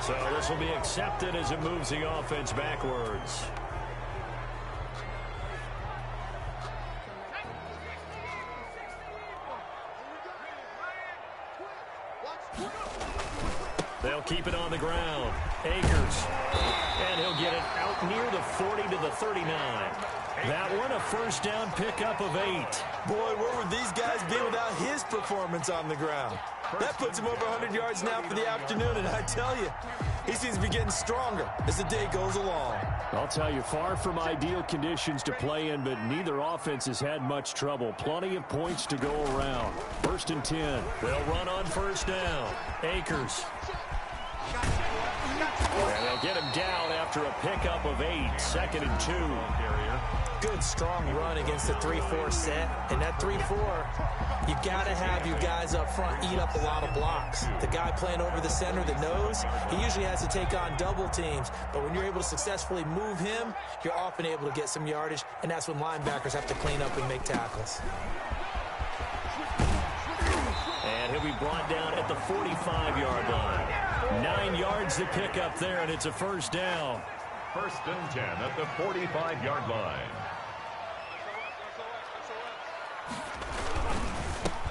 So this will be accepted as it moves the offense backwards. They'll keep it on the ground. Akers. And he'll get it out near the 40 to the 39. That one a first down pickup of 8. Boy, where would these guys be without his performance on the ground? That puts him over 100 yards now for the afternoon, and I tell you, he seems to be getting stronger as the day goes along. I'll tell you, far from ideal conditions to play in, but neither offense has had much trouble. Plenty of points to go around. 1st and 10. They'll run on first down. Akers. And they'll get him down after a pickup of 8. 2nd and 2. Good, strong run against the 3-4 set. And that 3-4, you got to have your guys up front eat up a lot of blocks. The guy playing over the center, the nose, he usually has to take on double teams. But when you're able to successfully move him, you're often able to get some yardage, and that's when linebackers have to clean up and make tackles. And he'll be brought down at the 45-yard line. 9 yards to pick up there, and it's a first down. 1st and 10 at the 45-yard line.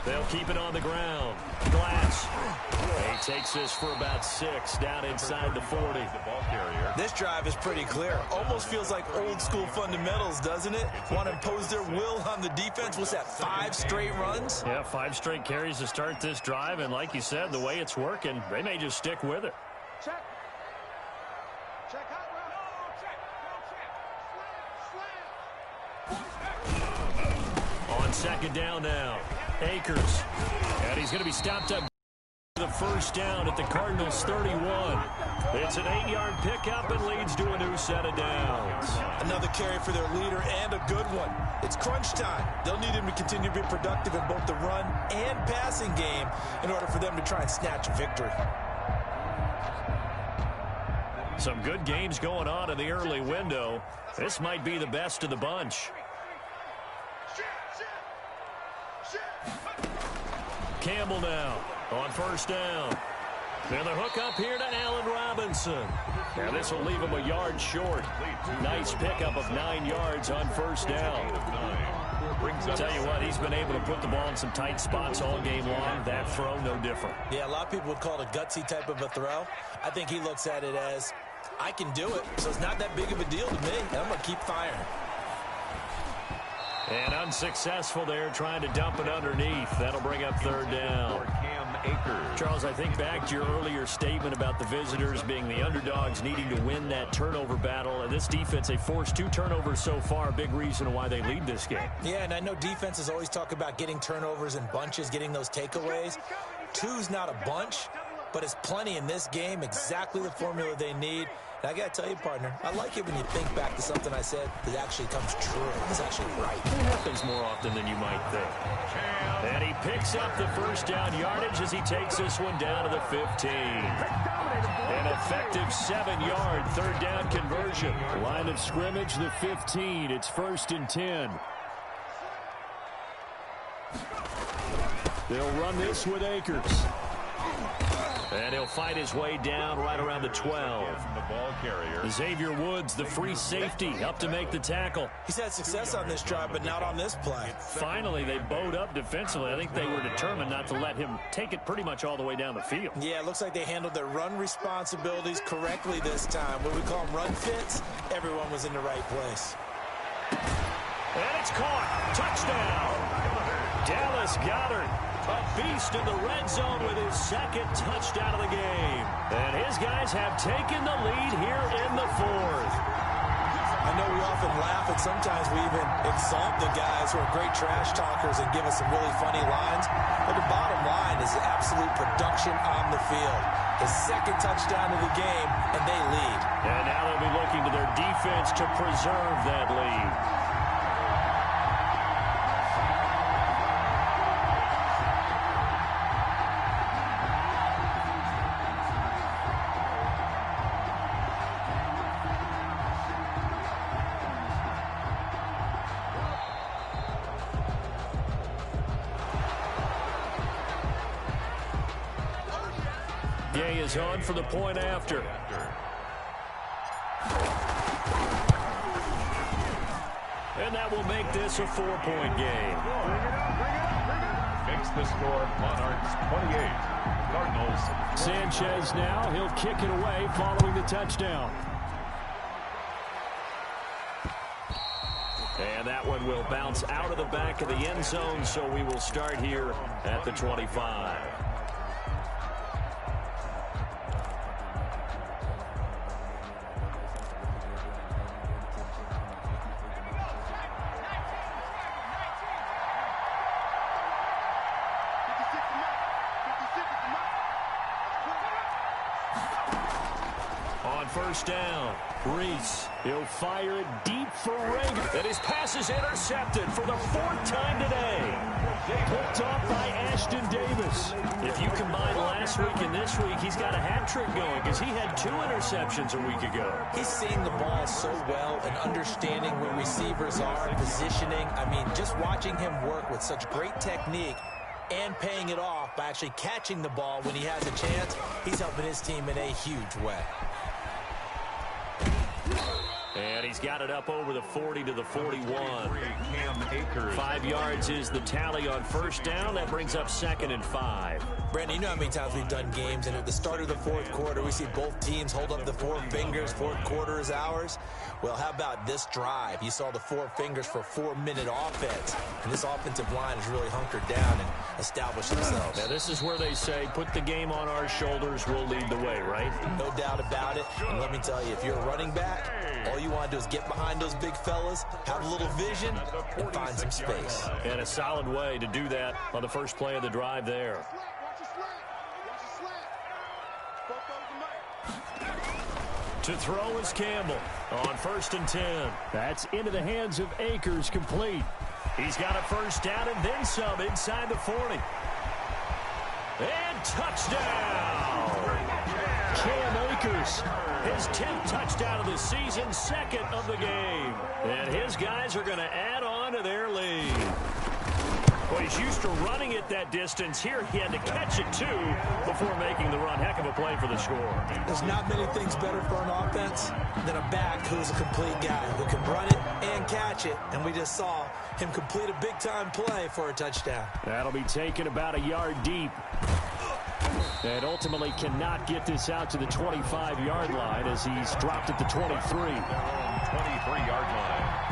They'll keep it on the ground. Glass. He takes this for about 6 down inside the 40. This drive is pretty clear. Almost feels like old school fundamentals, doesn't it? Want to impose their will on the defense. What's that, 5 straight runs? Yeah, 5 straight carries to start this drive. And like you said, the way it's working, they may just stick with it. Check. Check out, bro. Check. Slam. On 2nd down now. Akers. And he's going to be stopped up the first down at the Cardinals 31. It's an 8-yard pickup and leads to a new set of downs. Another carry for their leader and a good one. It's crunch time. They'll need him to continue to be productive in both the run and passing game in order for them to try and snatch a victory. Some good games going on in the early window. This might be the best of the bunch. Campbell now on first down. And the hook up here to Allen Robinson. Now this will leave him a yard short. Nice pickup of 9 yards on first down. I'll tell you what, he's been able to put the ball in some tight spots all game long. That throw, no different. Yeah, a lot of people would call it a gutsy type of a throw. I think he looks at it as, I can do it, so it's not that big of a deal to me, and I'm going to keep firing. And unsuccessful there, trying to dump it underneath. That'll bring up third down. Charles, I think back to your earlier statement about the visitors being the underdogs needing to win that turnover battle. And this defense, they forced 2 turnovers so far. Big reason why they lead this game. Yeah, and I know defenses always talk about getting turnovers in bunches, getting those takeaways. 2's not a bunch, but it's plenty in this game, exactly the formula they need. And I got to tell you, partner, I like it when you think back to something I said that actually comes true. It's actually right. It happens more often than you might think. And he picks up the first down yardage as he takes this one down to the 15. An effective 7-yard third down conversion. Line of scrimmage, the 15. It's 1st and 10. They'll run this with Akers. And he'll fight his way down right around the 12. The ball carrier. Xavier Woods, the free safety, up to make the tackle. He's had success on this drive, but not on this play. Finally, they bowed up defensively. I think they were determined not to let him take it pretty much all the way down the field. Yeah, it looks like they handled their run responsibilities correctly this time. What we call them run fits, everyone was in the right place. And it's caught. Touchdown. Dallas Goedert, a beast in the red zone with his 2nd touchdown of the game. And his guys have taken the lead here in the 4th. I know we often laugh, and sometimes we even exalt the guys who are great trash talkers and give us some really funny lines. But the bottom line is absolute production on the field. His 2nd touchdown of the game, and they lead. And now they'll be looking to their defense to preserve that lead. Gay is on for the point after. And that will make this a 4-point game. Makes the score Monarchs 28. Cardinals. Sanchez now, he'll kick it away following the touchdown. And that one will bounce out of the back of the end zone, so we will start here at the 25. First down. Reese. He'll fire it deep for Reagor. And his pass is intercepted for the 4th time today. Picked off by Ashton Davis. If you combine last week and this week, he's got a hat trick going because he had 2 interceptions a week ago. He's seeing the ball so well and understanding where receivers are, positioning. I mean, just watching him work with such great technique and paying it off by actually catching the ball when he has a chance, he's helping his team in a huge way. And he's got it up over the 40 to the 41. 5 yards is the tally on first down. That brings up 2nd and 5. Brandon, you know how many times we've done games, and at the start of the 4th quarter, we see both teams hold up the 4 fingers, 4th quarter is ours. Well, how about this drive? You saw the 4 fingers for 4-minute offense, and this offensive line has really hunkered down and established themselves. Now, this is where they say, put the game on our shoulders, we'll lead the way, right? No doubt about it, and let me tell you, if you're a running back, all you want to do is get behind those big fellas, have a little vision, and find some space. And a solid way to do that on the first play of the drive there. To throw is Campbell on 1st and 10. That's into the hands of Akers, complete. He's got a first down and then some inside the 40. And touchdown! Cam Akers, his 10th touchdown of the season, 2nd of the game. And his guys are going to add on to their lead. Well, he's used to running it that distance. Here he had to catch it, too, before making the run. Heck of a play for the score. There's not many things better for an offense than a back who's a complete guy who can run it and catch it. And we just saw him complete a big-time play for a touchdown. That'll be taken about a yard deep. And ultimately cannot get this out to the 25-yard line as he's dropped at the 23. 23-yard line.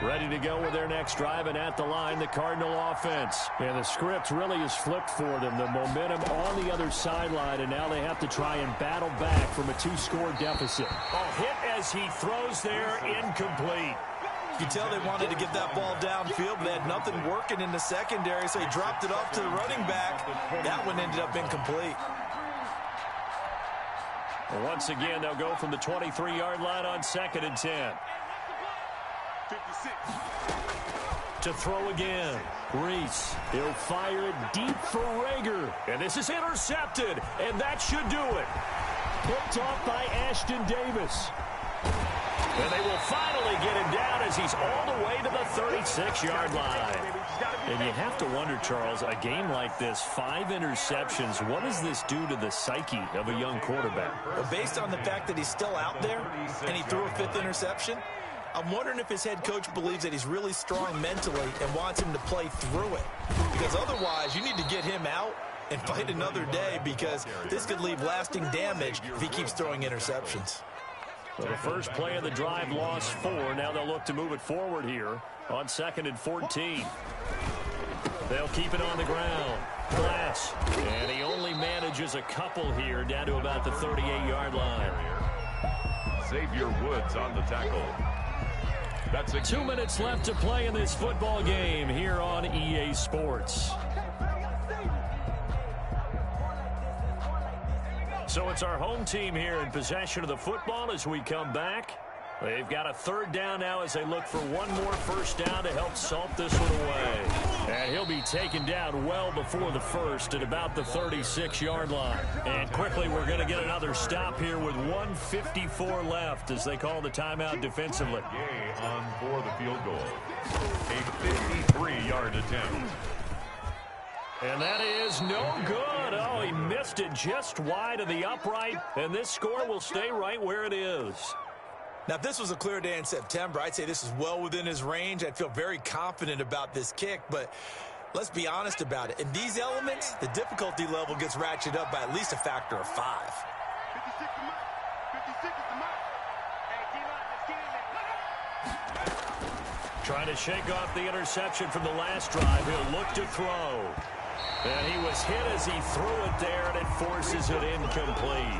Ready to go with their next drive, and at the line, the Cardinal offense. And the script really is flipped for them. The momentum on the other sideline, and now they have to try and battle back from a 2-score deficit. A hit as he throws there, incomplete. You can tell they wanted to get that ball downfield, but they had nothing working in the secondary, so he dropped it off to the running back. That one ended up incomplete. Once again, they'll go from the 23-yard line on 2nd and 10. 56. To throw again. Reese. He'll fire it deep for Rager. And this is intercepted. And that should do it. Picked off by Ashton Davis. And they will finally get him down as he's all the way to the 36-yard line. And you have to wonder, Charles, a game like this, 5 interceptions, what does this do to the psyche of a young quarterback? Well, based on the fact that he's still out there and he threw a 5th interception, I'm wondering if his head coach believes that he's really strong mentally and wants him to play through it. Because otherwise, you need to get him out and fight another day, because this could leave lasting damage if he keeps throwing interceptions. Well, the first play of the drive lost 4. Now they'll look to move it forward here on 2nd and 14. They'll keep it on the ground. Glass. And he only manages a couple here down to about the 38-yard line. Xavier Woods on the tackle. That's 2 minutes left to play in this football game here on EA Sports. So it's our home team here in possession of the football as we come back. They've got a 3rd down now as they look for one more first down to help salt this one away. And he'll be taken down well before the first at about the 36-yard line. And quickly we're going to get another stop here with 1:54 left as they call the timeout defensively. Gay on for the field goal. A 53-yard attempt. And that is no good. Oh, he missed it just wide of the upright. And this score will stay right where it is. Now, if this was a clear day in September, I'd say this is well within his range. I'd feel very confident about this kick, but let's be honest about it. In these elements, the difficulty level gets ratcheted up by at least a factor of 5. 56 to Mike. 56 is the Mike. Hey, D-Line, let's get in there. Trying to shake off the interception from the last drive. He'll look to throw. And he was hit as he threw it there, and it forces it incomplete.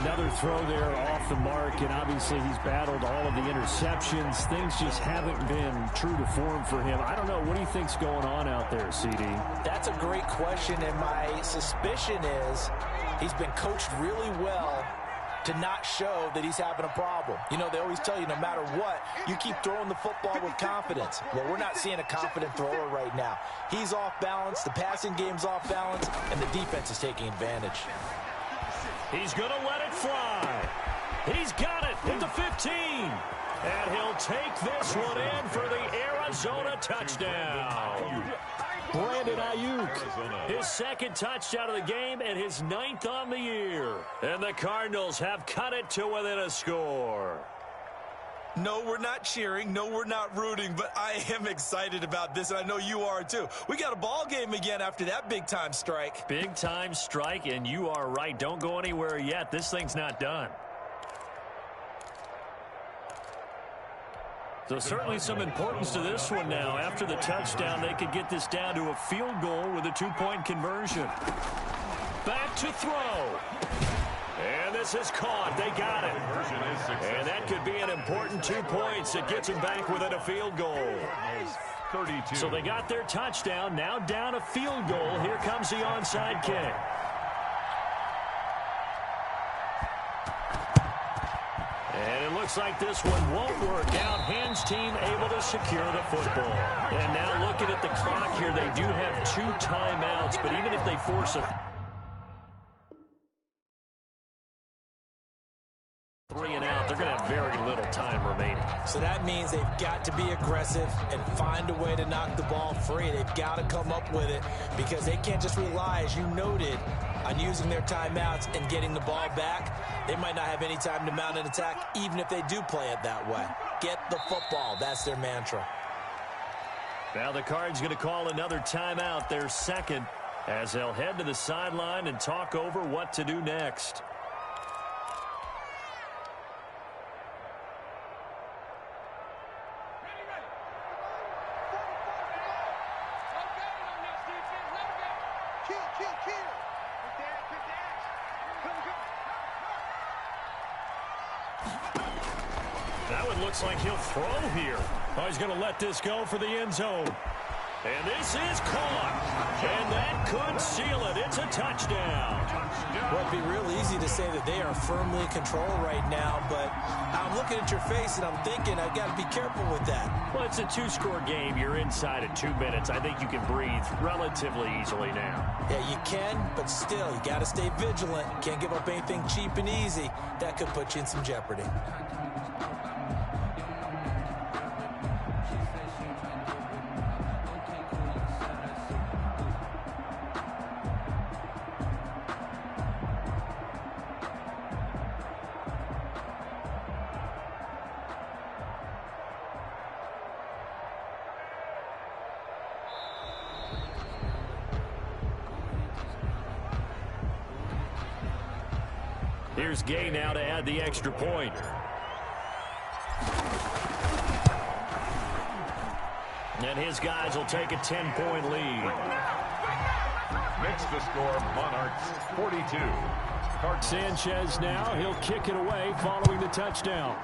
Another throw there off the mark, and obviously he's battled all of the interceptions. Things just haven't been true to form for him. I don't know. What do you think's going on out there, CD? That's a great question, and my suspicion is he's been coached really well to not show that he's having a problem. You know, they always tell you no matter what, you keep throwing the football with confidence. Well, we're not seeing a confident thrower right now. He's off balance, the passing game's off balance, and the defense is taking advantage. He's going to let it fly. He's got it at the 15. And he'll take this one in for the Arizona touchdown. Brandon Ayuk, his 2nd touchdown of the game and his 9th on the year. And the Cardinals have cut it to within a score. No, we're not cheering. No, we're not rooting, but I am excited about this, and I know you are too. We got a ball game again after that big-time strike. Big-time strike, and you are right. Don't go anywhere yet. This thing's not done. So certainly some importance to this one now. After the touchdown, they could get this down to a field goal with a 2-point conversion. Back to throw. And this is caught. They got it. And that could be an important 2 points. It gets them back within a field goal. 32. So they got their touchdown. Now down a field goal. Here comes the onside kick. And it looks like this one won't work out. Hens team able to secure the football. And now looking at the clock here, they do have 2 timeouts, but even if they force a 3 and out, they're going to have very little time remaining. So that means they've got to be aggressive and find a way to knock the ball free. They've got to come up with it because they can't just rely, as you noted, on using their timeouts and getting the ball back. They might not have any time to mount an attack, even if they do play it that way. Get the football. That's their mantra. Now the Cards going to call another timeout, their second, as they'll head to the sideline and talk over what to do next. That one looks like he'll throw here. Oh, he's going to let this go for the end zone. And this is caught. And that could seal it. It's a touchdown. Well, it'd be real easy to say that they are firmly in control right now, but I'm looking at your face and I'm thinking I've got to be careful with that. Well, it's a 2-score game. You're inside at 2 minutes. I think you can breathe relatively easily now. Yeah, you can, but still, you got to stay vigilant. Can't give up anything cheap and easy. That could put you in some jeopardy. Here's Gay now to add the extra point. And his guys will take a 10-point lead. Makes the score Monarchs 42. Sanchez now, he'll kick it away following the touchdown.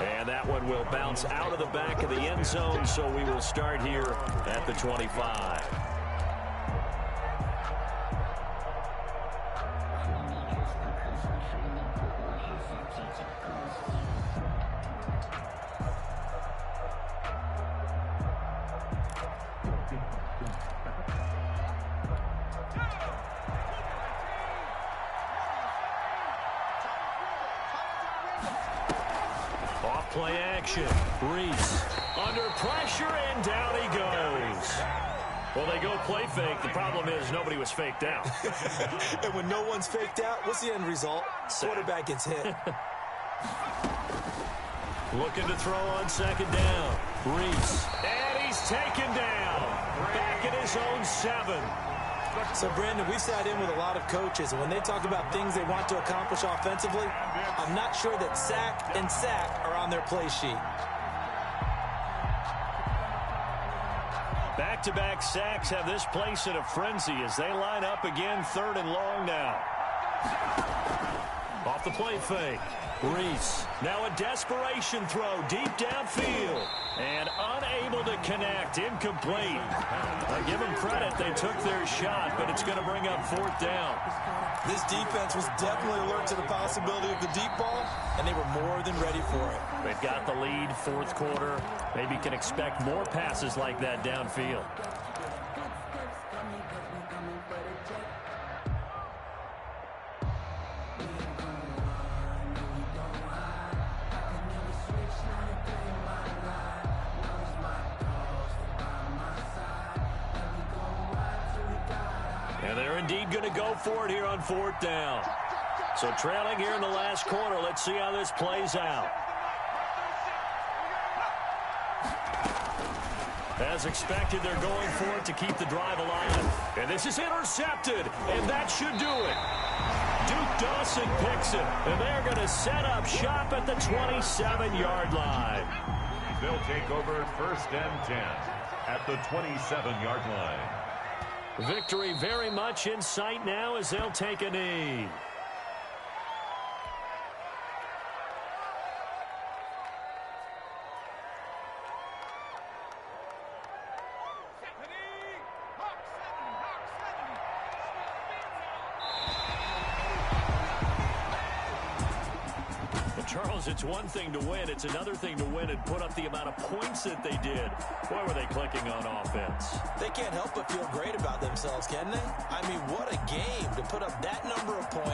And that one will bounce out of the back of the end zone, so we will start here at the 25. Play action. Reese under pressure, and down he goes. Well, they go play fake. The problem is nobody was faked out. And when no one's faked out, what's the end result? Quarterback gets hit. Looking to throw on second down. Reese. And he's taken down. Back at his own 7. So, Brandon, we sat in with a lot of coaches, and when they talk about things they want to accomplish offensively, I'm not sure that sack and sack are on their play sheet. Back-to-back sacks have this place in a frenzy as they line up again, 3rd and long now. Off the play fake. Reese. Now a desperation throw deep downfield. And unable to connect. Incomplete. I give them credit. They took their shot, but it's going to bring up 4th down. This defense was definitely alert to the possibility of the deep ball, and they were more than ready for it. They've got the lead, 4th quarter. Maybe can expect more passes like that downfield. And they're indeed going to go for it here on 4th down. So trailing here in the last quarter. Let's see how this plays out. As expected, they're going for it to keep the drive alive. And this is intercepted, and that should do it. Duke Dawson picks it, and they're going to set up shop at the 27-yard line. They'll take over 1st and 10 at the 27-yard line. Victory very much in sight now as they'll take a knee. Charles, it's one thing to win. It's another thing to win and put up the amount of points that they did. Boy, were they clicking on offense. They can't help but feel great about themselves, can they? I mean, what a game to put up that number of points.